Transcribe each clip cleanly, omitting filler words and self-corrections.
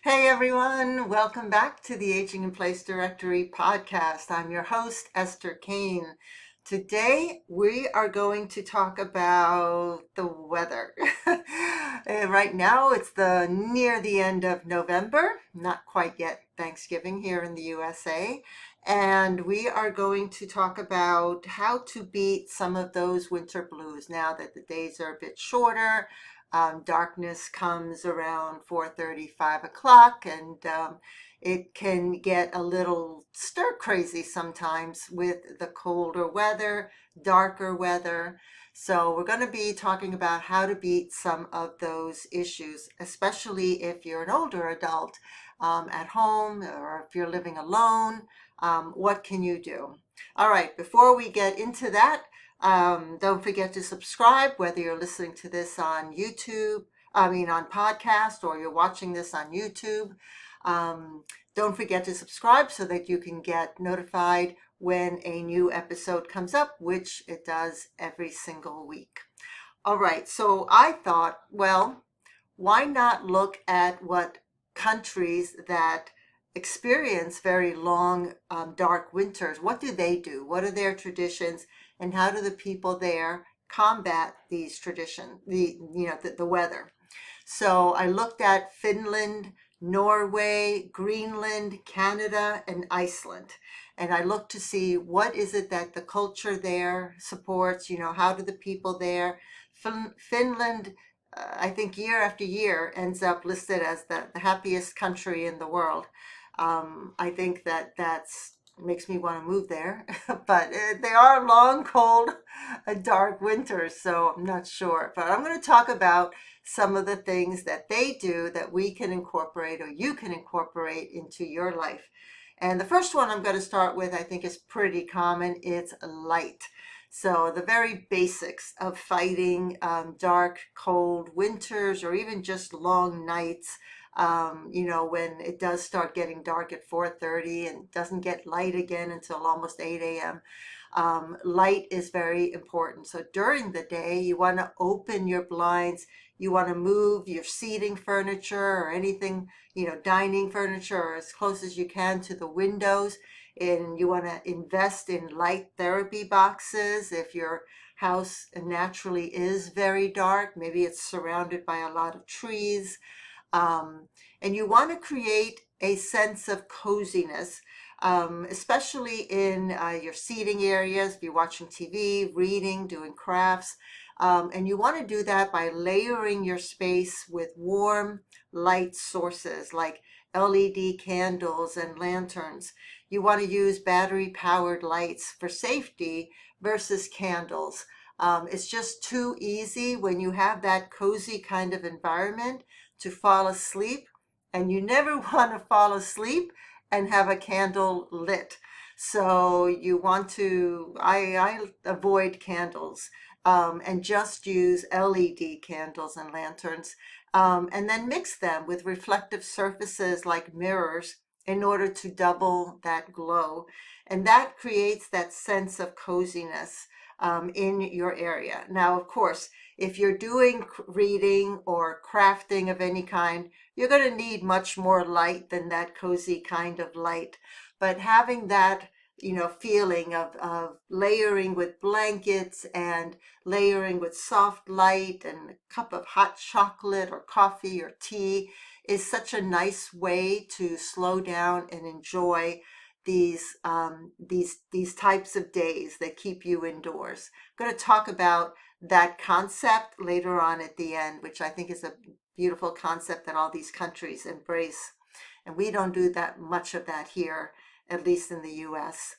Hey everyone, welcome back to the Aging in Place Directory podcast. I'm your host, Esther Kane. Today we are going to talk about the weather. Right now it's near the end of November, not quite yet Thanksgiving here in the USA. And we are going to talk about how to beat some of those winter blues now that the days are a bit shorter. Darkness comes around 4:30, 5 o'clock, and it can get a little stir crazy sometimes with the colder weather, darker weather. So we're going to be talking about how to beat some of those issues, especially if you're an older adult at home or if you're living alone. What can you do? All right, before we get into that, don't forget to subscribe, whether you're listening to this on YouTube, on podcast, or you're watching this on YouTube. Don't forget to subscribe so that you can get notified when a new episode comes up, which it does every single week. All right, so I thought, well, why not look at what countries that experience very long, dark winters, what do they do? What are their traditions, and how do the people there combat these traditions, the weather? So I looked at Finland, Norway, Greenland, Canada, and Iceland. And I looked to see what is it that the culture there supports, how do the people there. Finland, I think year after year ends up listed as the happiest country in the world. I think that's makes me want to move there, but they are long, cold, dark winters, so I'm not sure. But I'm going to talk about some of the things that they do that we can incorporate or you can incorporate into your life. And the first one I'm going to start with, I think, is pretty common. It's light. So the very basics of fighting dark, cold winters or even just long nights. When it does start getting dark at 4:30 and doesn't get light again until almost 8 a.m. Light is very important. So during the day, you want to open your blinds. You want to move your seating furniture or anything, dining furniture as close as you can to the windows. And you want to invest in light therapy boxes if your house naturally is very dark. Maybe it's surrounded by a lot of trees. And you want to create a sense of coziness, especially in your seating areas, if you're watching TV, reading, doing crafts. And you want to do that by layering your space with warm light sources like LED candles and lanterns. You want to use battery powered lights for safety versus candles. It's just too easy when you have that cozy kind of environment to fall asleep, and you never want to fall asleep and have a candle lit. So you want to, I avoid candles and just use LED candles and lanterns, and then mix them with reflective surfaces like mirrors in order to double that glow. And that creates that sense of coziness in your area. Now, of course, if you're doing reading or crafting of any kind, you're going to need much more light than that cozy kind of light. But having that, feeling of layering with blankets and layering with soft light and a cup of hot chocolate or coffee or tea is such a nice way to slow down and enjoy these types of days that keep you indoors. I'm going to talk about that concept later on at the end, which I think is a beautiful concept that all these countries embrace. And we don't do that much of that here, at least in the US.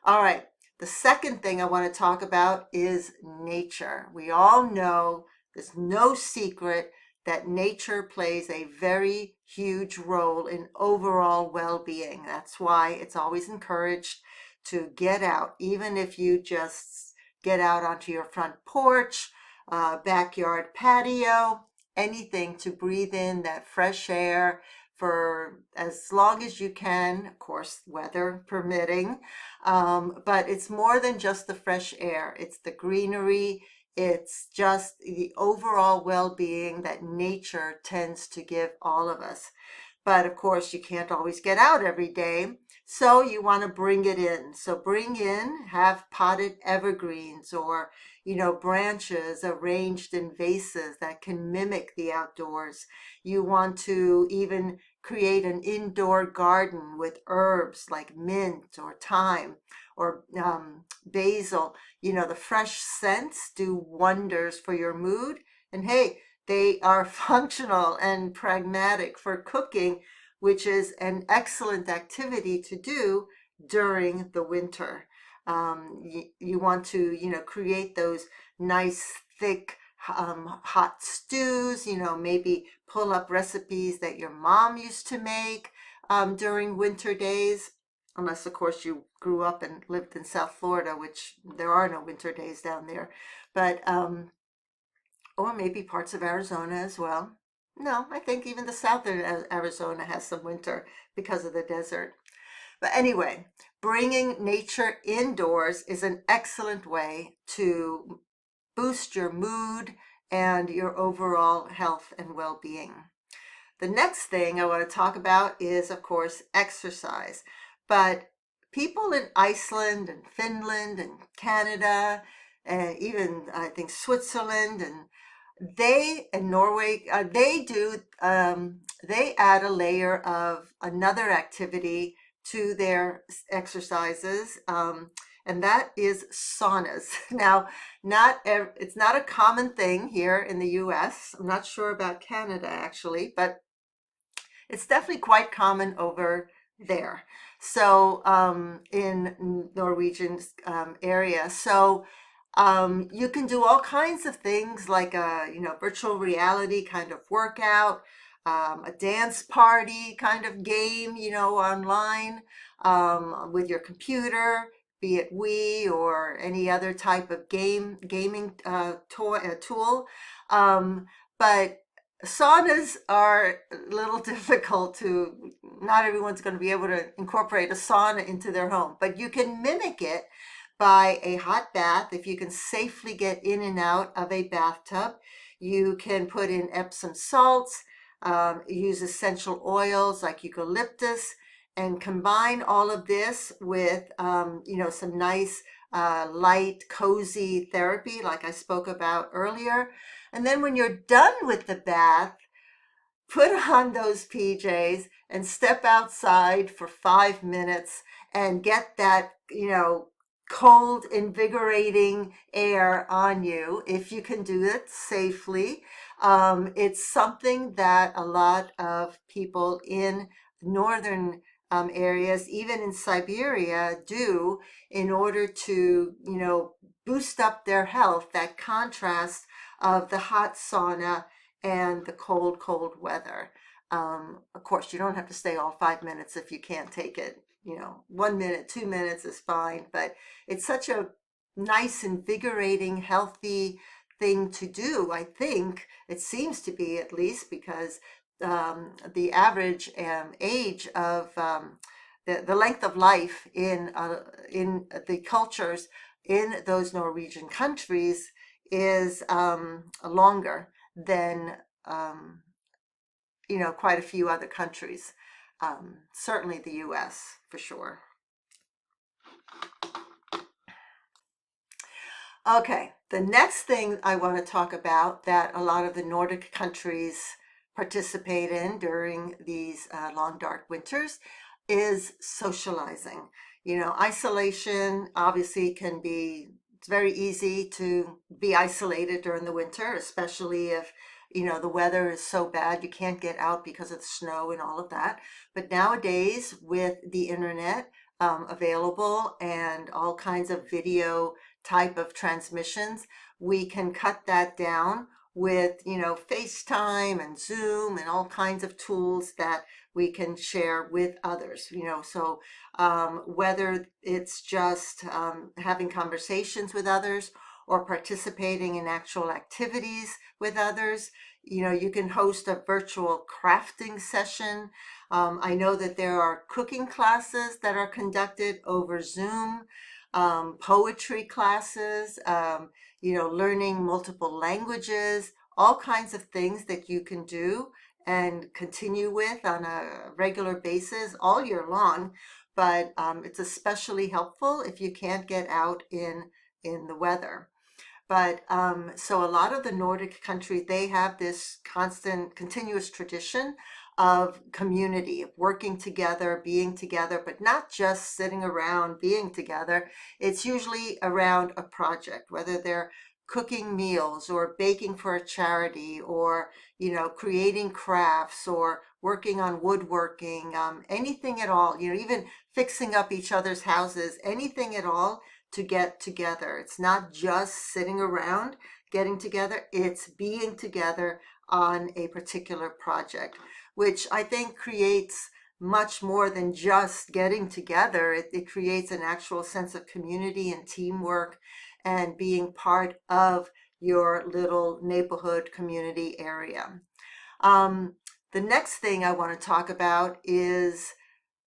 All right, the second thing I want to talk about is nature. We all know, there's no secret that nature plays a very huge role in overall well-being. That's why it's always encouraged to get out, even if you just get out onto your front porch, backyard patio, anything to breathe in that fresh air for as long as you can, of course, weather permitting. But it's more than just the fresh air. It's the greenery. It's just the overall well-being that nature tends to give all of us. But of course, you can't always get out every day. So you want to bring it in. So bring in, have potted evergreens or, branches arranged in vases that can mimic the outdoors. You want to even create an indoor garden with herbs like mint or thyme or basil. The fresh scents do wonders for your mood. And hey, they are functional and pragmatic for cooking, which is an excellent activity to do during the winter. You want to, create those nice, thick, hot stews, maybe pull up recipes that your mom used to make during winter days. Unless, of course, you grew up and lived in South Florida, which there are no winter days down there. But or maybe parts of Arizona as well. No, I think even the southern Arizona has some winter because of the desert. But anyway, bringing nature indoors is an excellent way to boost your mood and your overall health and well-being. The next thing I want to talk about is, of course, exercise. But people in Iceland and Finland and Canada and even I think Switzerland and they and Norway, they add a layer of another activity to their exercises, and that is saunas. Now, it's not a common thing here in the U.S. I'm not sure about Canada actually, but it's definitely quite common over there. So in Norwegian area. So you can do all kinds of things like a virtual reality kind of workout, a dance party kind of game, online with your computer, be it Wii or any other type of gaming tool. But saunas are a little difficult to, not everyone's going to be able to incorporate a sauna into their home, but you can mimic it by a hot bath. If you can safely get in and out of a bathtub, you can put in Epsom salts, use essential oils like eucalyptus, and combine all of this with, some nice, light, cozy therapy like I spoke about earlier. And then when you're done with the bath, put on those PJs and step outside for 5 minutes and get that, cold, invigorating air on you if you can do it safely. It's something that a lot of people in northern areas, even in Siberia, do in order to, boost up their health, that contrast of the hot sauna and the cold, cold weather. Of course, you don't have to stay all 5 minutes if you can't take it. 1 minute, 2 minutes is fine, but it's such a nice, invigorating, healthy thing to do. I think it seems to be, at least, because the average age of the length of life in the cultures in those Norwegian countries is longer than quite a few other countries. Certainly the US for sure. Okay, the next thing I want to talk about that a lot of the Nordic countries participate in during these long, dark winters is socializing. Isolation obviously can be, it's very easy to be isolated during the winter, especially if, the weather is so bad you can't get out because of the snow and all of that. But nowadays, with the internet available and all kinds of video type of transmissions, we can cut that down with, FaceTime and Zoom and all kinds of tools that we can share with others, so whether it's just having conversations with others or participating in actual activities with others, you can host a virtual crafting session. I know that there are cooking classes that are conducted over Zoom, poetry classes, learning multiple languages, all kinds of things that you can do and continue with on a regular basis all year long. But it's especially helpful if you can't get out in the weather. But so a lot of the Nordic countries, they have this constant, continuous tradition of community, of working together, being together, but not just sitting around being together. It's usually around a project, whether they're cooking meals or baking for a charity or, creating crafts or working on woodworking, anything at all, even fixing up each other's houses, anything at all to get together. It's not just sitting around getting together, it's being together on a particular project, which I think creates much more than just getting together. It creates an actual sense of community and teamwork and being part of your little neighborhood community area. Um, the next thing I want to talk about is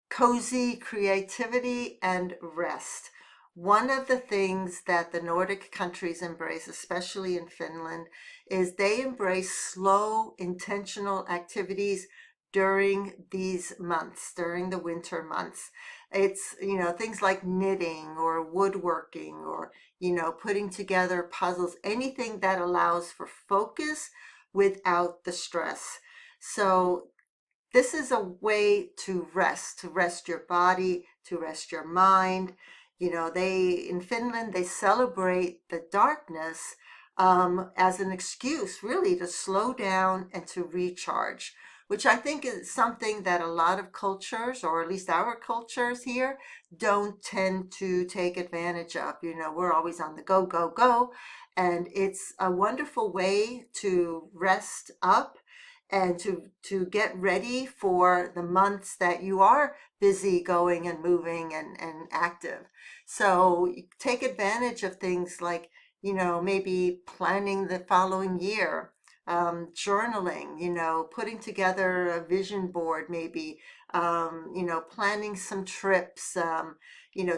cozy creativity and rest. One of the things that the Nordic countries embrace, especially in Finland, is they embrace slow, intentional activities during these months, during the winter months. It's, things like knitting or woodworking or, putting together puzzles, anything that allows for focus without the stress. So this is a way to rest your body, to rest your mind. They in Finland they celebrate the darkness as an excuse, really, to slow down and to recharge, which I think is something that a lot of cultures, or at least our cultures here, don't tend to take advantage of. We're always on the go, go, go, and it's a wonderful way to rest up and to get ready for the months that you are busy going and moving and active. So take advantage of things like, maybe planning the following year, journaling, putting together a vision board, maybe, planning some trips,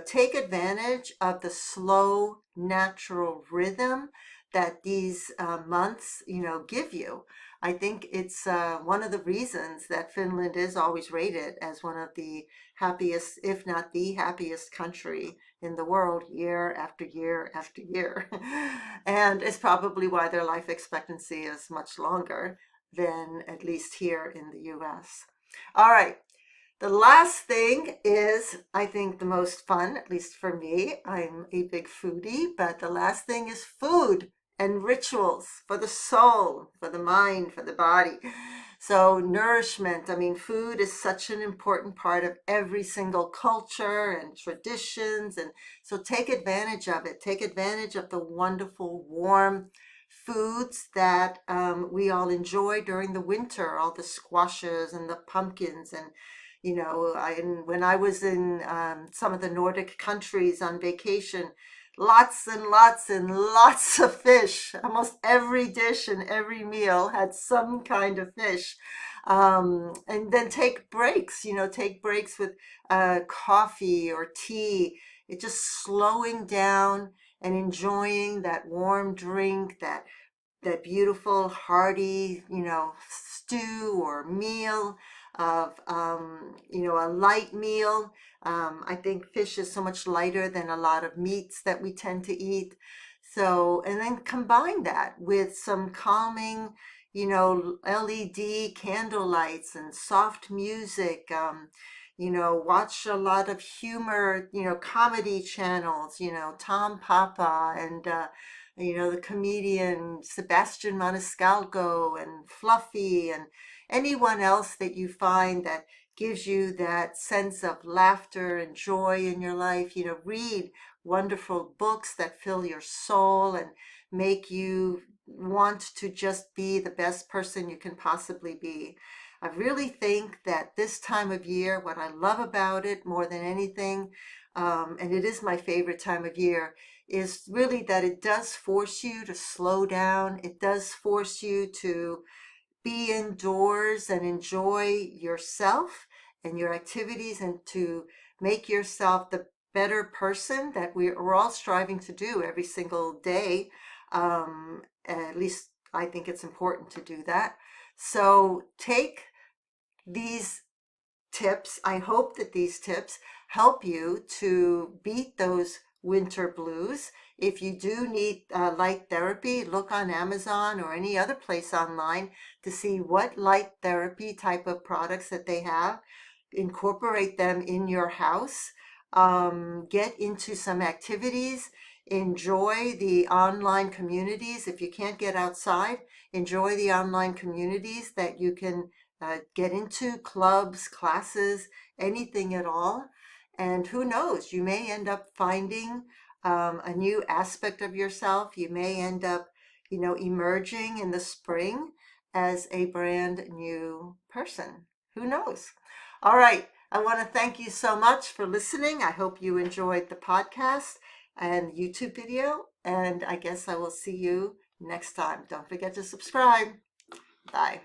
take advantage of the slow, natural rhythm that these months, give you. I think it's one of the reasons that Finland is always rated as one of the happiest, if not the happiest country in the world year after year after year. And it's probably why their life expectancy is much longer than at least here in the US. All right. The last thing is, I think, the most fun, at least for me. I'm a big foodie, but the last thing is food and rituals for the soul, for the mind, for the body. So, nourishment. I mean, food is such an important part of every single culture and traditions. And so, take advantage of it. Take advantage of the wonderful, warm foods that we all enjoy during the winter, all the squashes and the pumpkins and when I was in some of the Nordic countries on vacation, lots and lots and lots of fish. Almost every dish and every meal had some kind of fish. And then take breaks with coffee or tea. It's just slowing down and enjoying that warm drink, that beautiful hearty, stew or meal of, a light meal. I think fish is so much lighter than a lot of meats that we tend to eat. So, and then combine that with some calming, LED candle lights and soft music. Watch a lot of humor, comedy channels, Tom Papa and, the comedian Sebastian Maniscalco and Fluffy and anyone else that you find that gives you that sense of laughter and joy in your life. Read wonderful books that fill your soul and make you want to just be the best person you can possibly be. I really think that this time of year, what I love about it more than anything, and it is my favorite time of year, is really that it does force you to slow down. It does force you to be indoors and enjoy yourself and your activities and to make yourself the better person that we're all striving to do every single day. At least I think it's important to do that. So take these tips. I hope that these tips help you to beat those winter blues. If you do need light therapy, look on Amazon or any other place online to see what light therapy type of products that they have. Incorporate them in your house. Get into some activities. Enjoy the online communities. If you can't get outside, enjoy the online communities that you can get into, clubs, classes, anything at all. And who knows, you may end up finding a new aspect of yourself. You may end up, emerging in the spring as a brand new person. Who knows? All right. I want to thank you so much for listening. I hope you enjoyed the podcast and YouTube video. And I guess I will see you next time. Don't forget to subscribe. Bye.